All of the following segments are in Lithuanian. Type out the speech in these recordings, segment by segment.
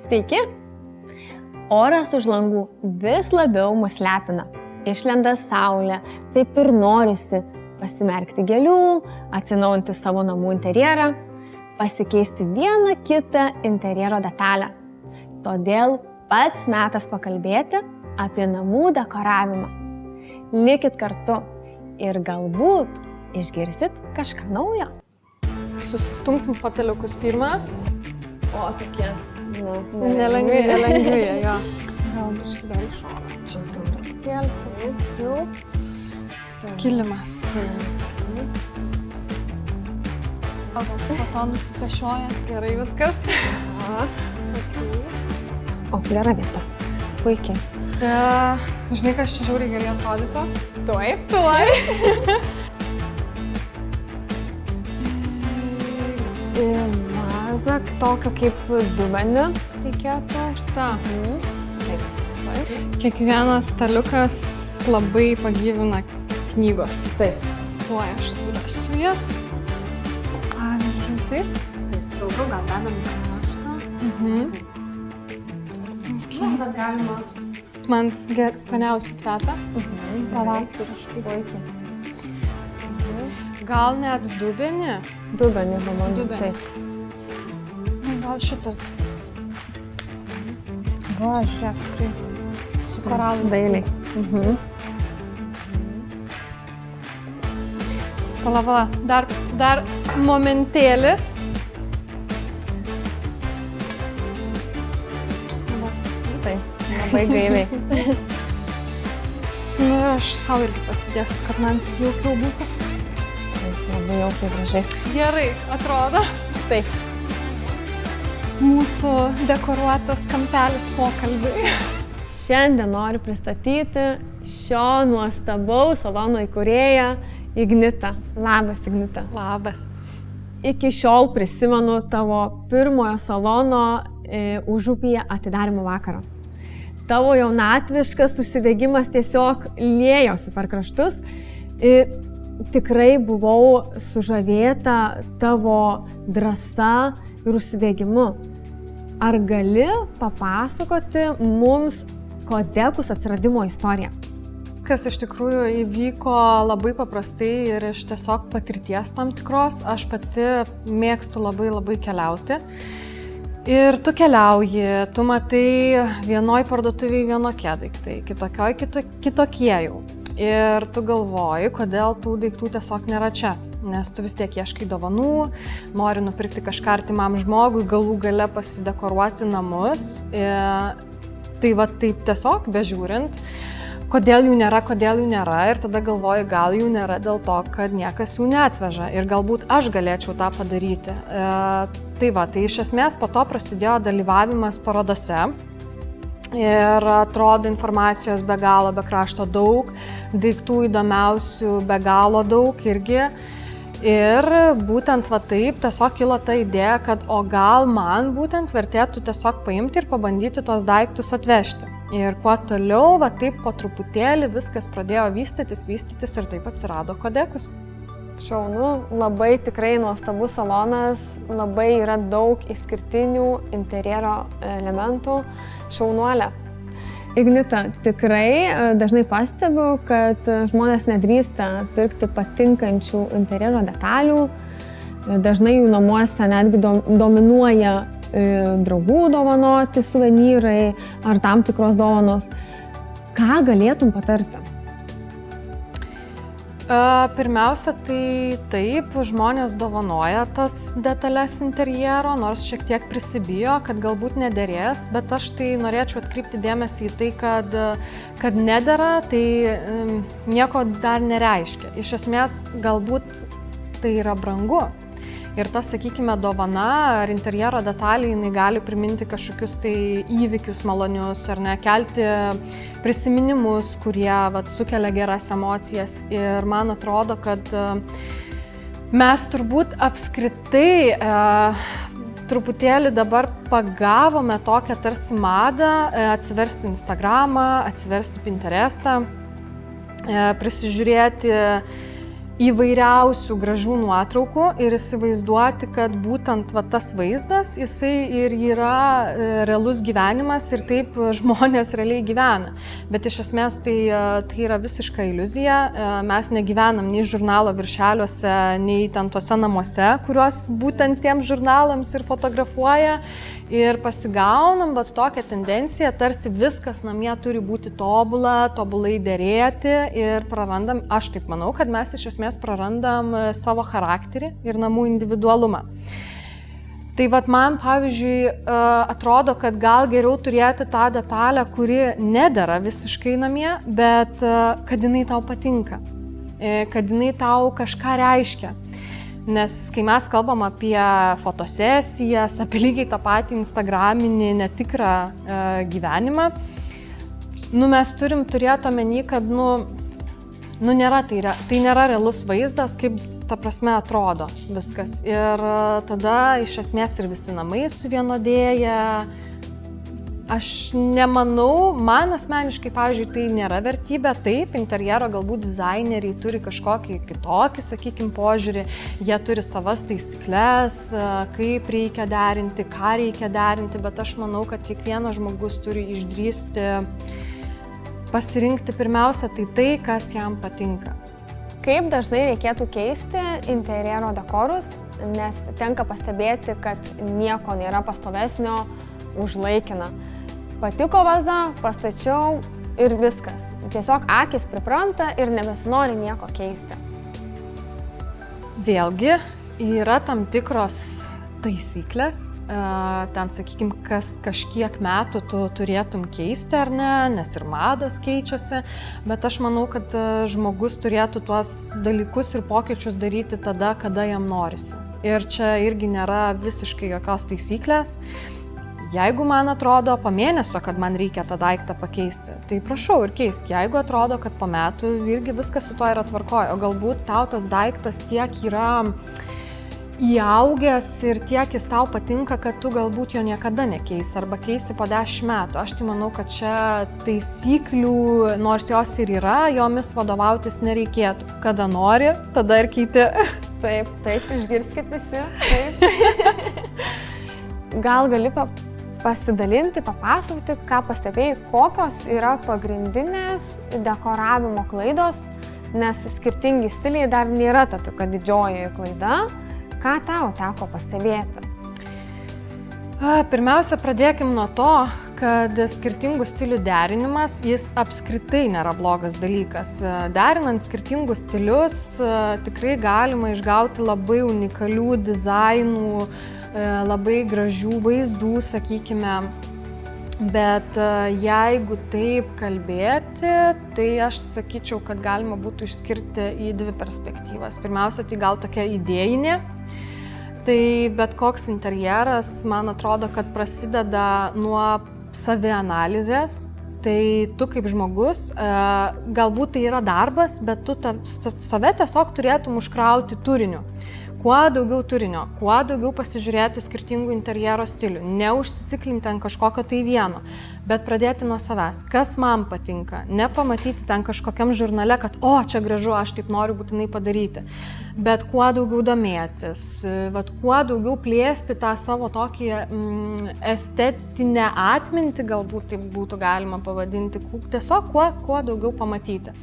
Sveiki! Oras už langų vis labiau mus lepina. Išlenda saulė, taip ir norisi pasimerkti gėlių, atsinaujinti savo namų interjerą, pasikeisti vieną kitą interjero detalę. Todėl pats metas pakalbėti apie namų dekoravimą. Likit kartu ir galbūt išgirsit kažką naujo. Susistumkim foteliukus pirmą. O, tokie. Nelengvi, jo. Gal biškį dar iš šono. Čia truputėlį, jau. Kilimas. Po to nusipešioja. Gerai viskas. O, gera vieta. Puikiai. Žinai, kas čia žiauriai gerai atrodytų? Tuoj. Mazak tokio kaip dubenį reikėtų. Taip. Kiekvienas staliukas labai pagyvina knygos. Taip. Tuoj aš surasiu jas. Pavyzdžiui, taip. Daugiau gal dedam kraštą. Bet galima. Man skaniausiai kvepia. Pavasariškai. Puikiai. Gal net dubenį? Dubenį, manau. Dubenį. Taip. Gal šitas. Va, žiūrėk, tikrai. Su koralais. Dailiai. Pala, dar momentėlį. Taip, labai gailiai. Nu ir aš savo irgi pasidėsiu, kad man jaukiau būtų. Labai jaukiai gražiai. Gerai, atrodo. Taip. Mūsų dekoruotas kampelis pokalbiui. Šiandien noriu pristatyti šio nuostabaus salono įkūrėją Ignitą. Labas, Ignita. Labas. Iki šiol prisimenu tavo pirmojo salono Užupyje atidarymo vakarą. Tavo jaunatviškas užsidegimas tiesiog liejosi per kraštus. Tikrai buvau sužavėta tavo drąsa ir užsidegimu. Ar gali papasakoti mums Kodekus atsiradimo istoriją? Kas iš tikrųjų įvyko labai paprastai ir iš tiesiog patirties tam tikros. Aš pati mėgstu labai keliauti. Ir tu keliauji, tu matai vienoj parduotuvėj vienokie daiktai, kitokioj kitokie jau. Ir tu galvoji, kodėl tų daiktų tiesiog nėra čia. Nes tu vis tiek ieškai dovanų, nori nupirkti kažką artimam žmogui, galų gale pasidekoruoti namus. Tai va taip tiesiog bežiūrint, kodėl jų nėra ir tada galvoji, gal jų nėra dėl to, kad niekas jų neatveža ir galbūt aš galėčiau tą padaryti. Tai iš esmės po to prasidėjo dalyvavimas parodose. Ir atrodo informacijos be galo, be krašto daug, daiktų įdomiausių be galo daug irgi. Ir būtent taip tiesiog kilo ta idėja, kad o gal man būtent vertėtų tiesiog paimti ir pabandyti tos daiktus atvežti. Ir kuo toliau, taip po truputėlį viskas pradėjo vystytis ir taip atsirado Kodekus. Šaunu, labai tikrai nuostabus salonas, labai yra daug išskirtinių interjero elementų. Šaunuolė. Ignita, tikrai dažnai pastebiu, kad žmonės nedrįsta pirkti patinkančių interjero detalių. Dažnai jų namuose netgi dominuoja draugų dovanoti suvenyrai ar tam tikros dovanos. Ką galėtum patarti? Pirmiausia, tai taip, žmonės dovanoja tas detalės interjero, nors šiek tiek prisibijo, kad galbūt nederės, bet aš tai norėčiau atkreipti dėmesį į tai, kad nedera, tai nieko dar nereiškia. Iš esmės, galbūt tai yra brangu. Ir tas, sakykime, dovana ar interjero detalė, jinai gali priminti kažkokius tai įvykius malonius ar ne, kelti prisiminimus, kurie sukelia geras emocijas. Ir man atrodo, kad mes turbūt apskritai truputėlį dabar pagavome tokią tarsi madą atsiversti Instagramą, atsiversti Pinterestą, prisižiūrėti įvairiausių gražių nuotraukų ir įsivaizduoti, kad būtent tas vaizdas, jisai ir yra realus gyvenimas ir taip žmonės realiai gyvena. Bet iš esmės tai yra visiška iliuzija. Mes negyvenam nei žurnalo viršeliuose, nei ten tose namuose, kuriuos būtent tiems žurnalams ir fotografuoja. Ir pasigaunam tokią tendenciją, tarsi viskas namie turi būti tobula, tobulai derėti ir prarandam, aš taip manau, kad mes iš esmės prarandam savo charakterį ir namų individualumą. Tai man, pavyzdžiui, atrodo, kad gal geriau turėti tą detalę, kuri nedera visiškai namie, bet kad jinai tau patinka, kad jinai tau kažką reiškia. Nes kai mes kalbam apie fotosesijas, apie lygiai tą patį instagraminį netikrą gyvenimą, mes turim turėti omeny, kad nėra, tai nėra realus vaizdas, kaip ta prasme atrodo viskas. Ir tada iš esmės ir visi namai suvienodėja. Aš nemanau, man asmeniškai, pavyzdžiui, tai nėra vertybė. Taip, interjero galbūt dizaineriai turi kažkokį kitokį, sakykime, požiūrį. Jie turi savas taisyklės, kaip reikia derinti, ką reikia derinti, bet aš manau, kad kiekvienas žmogus turi išdrįsti pasirinkti pirmiausia tai, kas jam patinka. Kaip dažnai reikėtų keisti interjero dekorus, nes tenka pastebėti, kad nieko nėra pastovesnio už laikiną. Patiko vaza, pastačiau ir viskas. Tiesiog akis pripranta ir nebesinori nieko keisti. Vėlgi, yra tam tikros taisyklės. Ten, sakykime, kažkiek metų tu turėtum keisti ar ne, nes ir mados keičiasi. Bet aš manau, kad žmogus turėtų tuos dalykus ir pokyčius daryti tada, kada jam norisi. Ir čia irgi nėra visiškai jokios taisyklės. Jeigu man atrodo po mėnesio, kad man reikia tą daiktą pakeisti, tai prašau ir keisk. Jeigu atrodo, kad po metų irgi viskas su to yra tvarkoj, o galbūt tau tas daiktas tiek yra įaugęs ir tiek jis tau patinka, kad tu galbūt jo niekada nekeisi arba keisi po 10 metų. Aš tai manau, kad čia taisyklių, nors jos ir yra, jomis vadovautis nereikėtų. Kada nori, tada ir keiti. Taip, išgirskit visi. Taip. Gal gali pasidalinti, papasakoti, ką pastebėjai, kokios yra pagrindinės dekoravimo klaidos, nes skirtingi stiliai dar nėra ta tokia didžioji klaida. Ką tau teko pastebėti? Pirmiausia, pradėkim nuo to, kad skirtingų stilių derinimas, jis apskritai nėra blogas dalykas. Derinant skirtingus stilius, tikrai galima išgauti labai unikalių dizainų, labai gražių vaizdų, sakykime. Bet jeigu taip kalbėti, tai aš sakyčiau, kad galima būtų išskirti į 2 perspektyvas. Pirmiausia, tai gal tokia idėjinė. Tai bet koks interjeras, man atrodo, kad prasideda nuo savianalizės. Tai tu kaip žmogus, galbūt tai yra darbas, bet tu save tiesiog turėtum užkrauti turiniu. Kuo daugiau turinio, kuo daugiau pasižiūrėti skirtingų interjero stilių, neužsiciklinti ant kažkokio tai vieno, bet pradėti nuo savęs, kas man patinka, nepamatyti ten kažkokiam žurnale, kad čia gražu, aš taip noriu būtinai padaryti, bet kuo daugiau domėtis, kuo daugiau plėsti tą savo tokį estetinę atmintį, galbūt taip būtų galima pavadinti, tiesiog kuo daugiau pamatyti.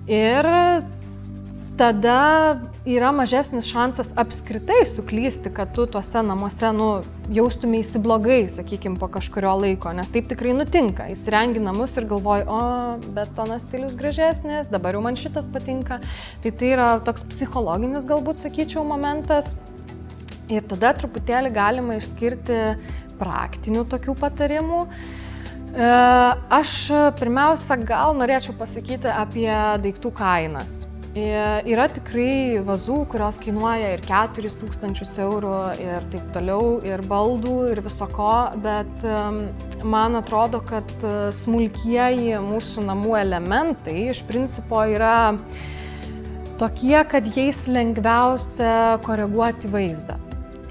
Ir tada yra mažesnis šansas apskritai suklysti, kad tu tuose namuose jaustumėsi blogai, sakykime, po kažkurio laiko, nes taip tikrai nutinka. Įsirengi namus ir galvoji, bet anas stilius gražesnis, dabar jau man šitas patinka. Tai yra toks psichologinis, galbūt, sakyčiau, momentas. Ir tada truputėlį galima išskirti praktinių tokių patarimų. Aš pirmiausia gal norėčiau pasakyti apie daiktų kainas. Yra tikrai vazų, kurios kainuoja ir 4000 eurų ir taip toliau, ir baldų, ir viso ko, bet man atrodo, kad smulkieji mūsų namų elementai iš principo yra tokie, kad jais lengviausia koreguoti vaizdą.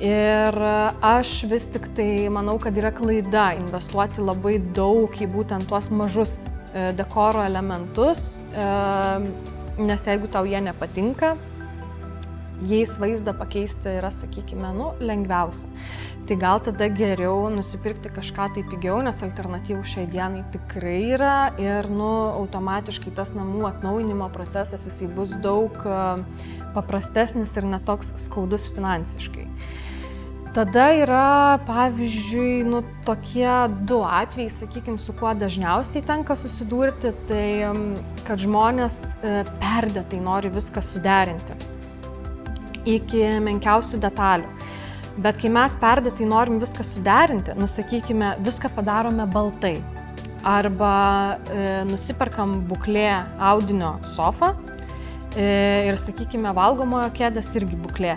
Ir aš vis tik tai manau, kad yra klaida investuoti labai daug į būtent tuos mažus dekoro elementus, nes jeigu tau jie nepatinka, jais vaizdą pakeisti yra, sakykime, lengviausia. Tai gal tada geriau nusipirkti kažką tai pigiau, nes alternatyvų šiai dienai tikrai yra ir automatiškai tas namų atnaujinimo procesas jisai bus daug paprastesnis ir netoks skaudus finansiškai. Tada yra, pavyzdžiui, tokie du atvejai, sakykime, su kuo dažniausiai tenka susidurti, tai kad žmonės perdėtai nori viską suderinti iki menkiausių detalių. Bet kai mes perdėtai norim viską suderinti, sakykime, viską padarome baltai arba nusiperkam buklė audinio sofą ir, sakykime, valgomojo kėdės irgi buklė.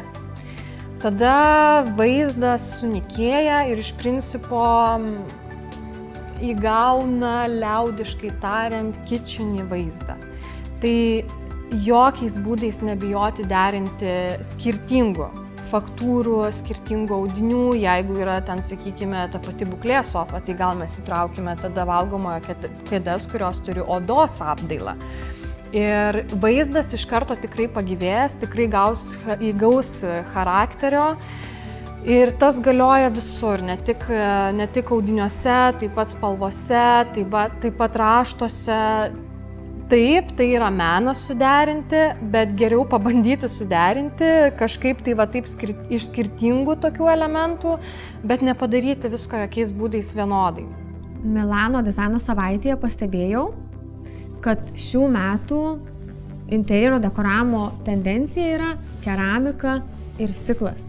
Tada vaizdas sunikėja ir iš principo įgauna, liaudiškai tariant, kičinį vaizdą. Tai jokiais būdais nebijoti derinti skirtingų faktūrų, skirtingų audinių. Jeigu yra ten, sakykime, ta pati buklė sofa, tai gal mes įtraukime tada valgomojo kėdes, kurios turi odos apdailą. Ir vaizdas iš karto tikrai pagyvės, tikrai įgaus charakterio ir tas galioja visur, ne tik audiniuose, taip pat spalvose, taip pat raštuose. Taip, tai yra menas suderinti, bet geriau pabandyti suderinti kažkaip iš skirtingų tokių elementų, bet nepadaryti visko jokiais būdais vienodai. Milano dizaino savaitėje pastebėjau, kad šių metų interjero dekoravimo tendencija yra keramika ir stiklas.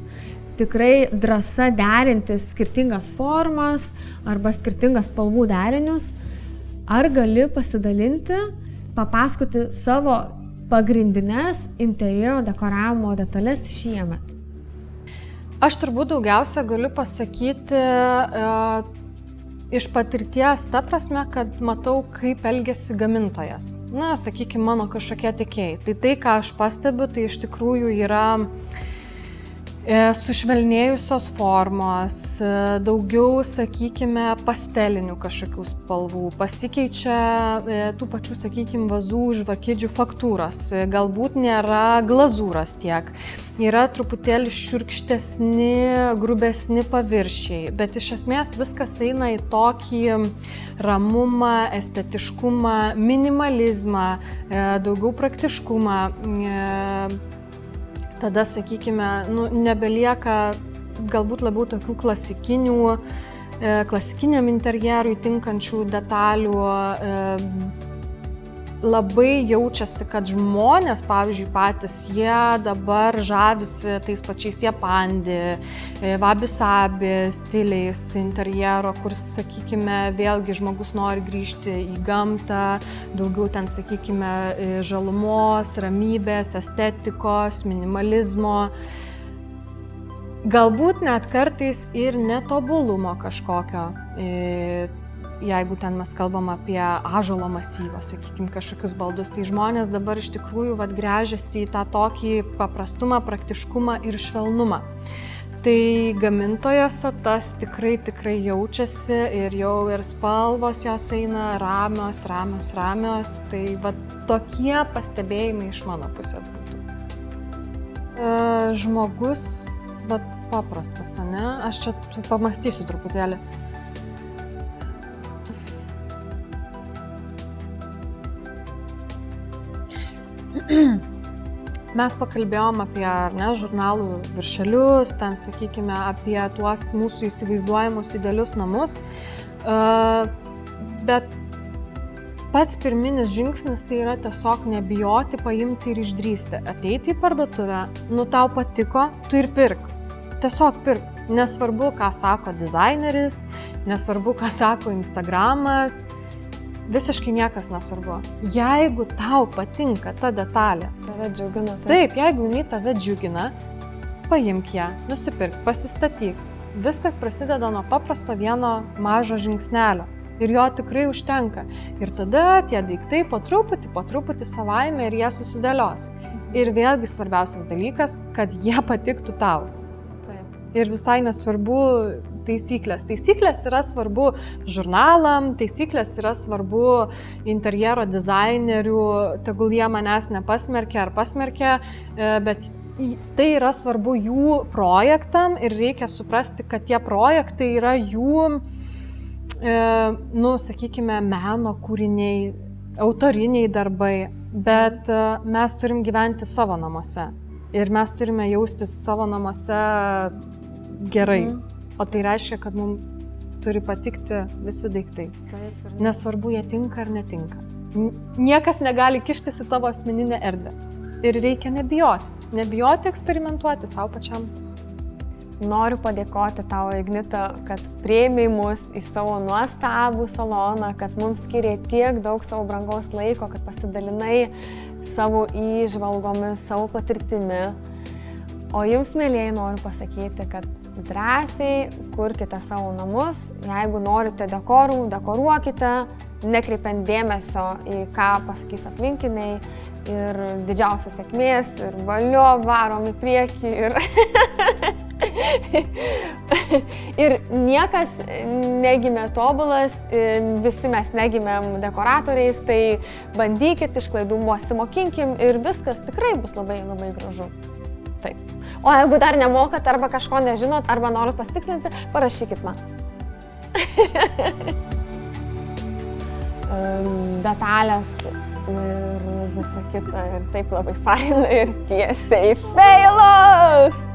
Tikrai drąsa derinti skirtingas formas arba skirtingas spalvų derinius. Ar gali pasidalinti, papasakoti savo pagrindines interjero dekoravimo detalės šiemet? Aš turbūt daugiausia galiu pasakyti iš patirties, ta prasme, kad matau, kaip elgiasi gamintojas. Sakykime, mano kažkokie tiekėjai. Tai, ką aš pastebiu, tai iš tikrųjų yra sušvelnėjusios formos, daugiau, sakykime, pastelinių kažkokių spalvų, pasikeičia tų pačių, sakykime, vazų, žvakidžių faktūros, galbūt nėra glazūros tiek, yra truputėlį šiurkštesni, grubesni paviršiai, bet iš esmės viskas eina į tokį ramumą, estetiškumą, minimalizmą, daugiau praktiškumą. Tada, sakykime, nebelieka galbūt labiau tokių klasikiniam interjerui tinkančių detalių. Labai jaučiasi, kad žmonės, pavyzdžiui, patys, jie dabar žavisi tais pačiais japandi, wabi-sabi stiliais interjero, kur, sakykime, vėlgi žmogus nori grįžti į gamtą, daugiau ten, sakykime, žalumos, ramybės, estetikos, minimalizmo. Galbūt net kartais ir netobulumo kažkokio. Jeigu ten mes kalbam apie ąžuolo masyvą, sakykime, kažkokius baldus, tai žmonės dabar iš tikrųjų gręžiasi į tą tokį paprastumą, praktiškumą ir švelnumą. Tai gamintojose tas tikrai jaučiasi ir jau ir spalvos jos eina ramios. Tai tokie pastebėjimai iš mano pusės būtų. Žmogus, paprastas, ane? Aš čia pamąstysiu truputėlį. Mes pakalbėjom apie žurnalų viršelius, ten, sakykime, apie tuos mūsų įsivaizduojamus idealius namus, bet pats pirminis žingsnis tai yra tiesiog nebijoti, paimti ir išdrįsti. Ateiti į parduotuvę, tau patiko, tu ir pirk. Tiesiog pirk. Nesvarbu, ką sako dizaineris, nesvarbu, ką sako Instagramas. Visiškai niekas nesvarbu. Jeigu tau patinka ta detalė, tave džiugina. Taip, jeigu jinai tave džiugina, paimk ją, nusipirk, pasistatyk. Viskas prasideda nuo paprasto vieno mažo žingsnelio ir jo tikrai užtenka. Ir tada tie daiktai po truputį savaime ir jie susidėlios. Ir vėlgi svarbiausias dalykas, kad jie patiktų tau. Taip. Ir visai nesvarbu taisyklės. Taisyklės yra svarbu žurnalam, taisyklės yra svarbu interjero dizainerių, tegul jie manęs nepasmerkia ar pasmerkia, bet tai yra svarbu jų projektam ir reikia suprasti, kad tie projektai yra jų, sakykime, meno kūriniai, autoriniai darbai, bet mes turim gyventi savo namuose ir mes turime jaustis savo namuose gerai. O tai reiškia, kad mums turi patikti visi daiktai. Nesvarbu, jie tinka ar netinka. Niekas negali kištis į tavo asmeninę erdvę. Ir reikia nebijoti. Nebijoti eksperimentuoti savo pačiam. Noriu padėkoti tau, Ignita, kad priėmei mus į savo nuostabų saloną, kad mums skyrė tiek daug savo brangaus laiko, kad pasidalinai savo įžvalgomis, savo patirtimi. O jums, mėlyjei, noriu pasakyti, kad drąsiai kurkite savo namus. Jeigu norite dekorų, dekoruokite, nekreipiant dėmesio į ką pasakys aplinkiniai. Ir didžiausios sėkmės, ir valio, varom į priekį. Ir niekas negimė tobulas, visi mes negimėm dekoratoriais, tai bandykit, iš klaidų pasimokinkim ir viskas tikrai bus labai, labai gražu. Taip. O jeigu dar nemokat arba kažko nežinot, arba norit pasitikslinti, parašykit man. Detalės ir visa kita ir taip labai faina ir tiesiai feilas!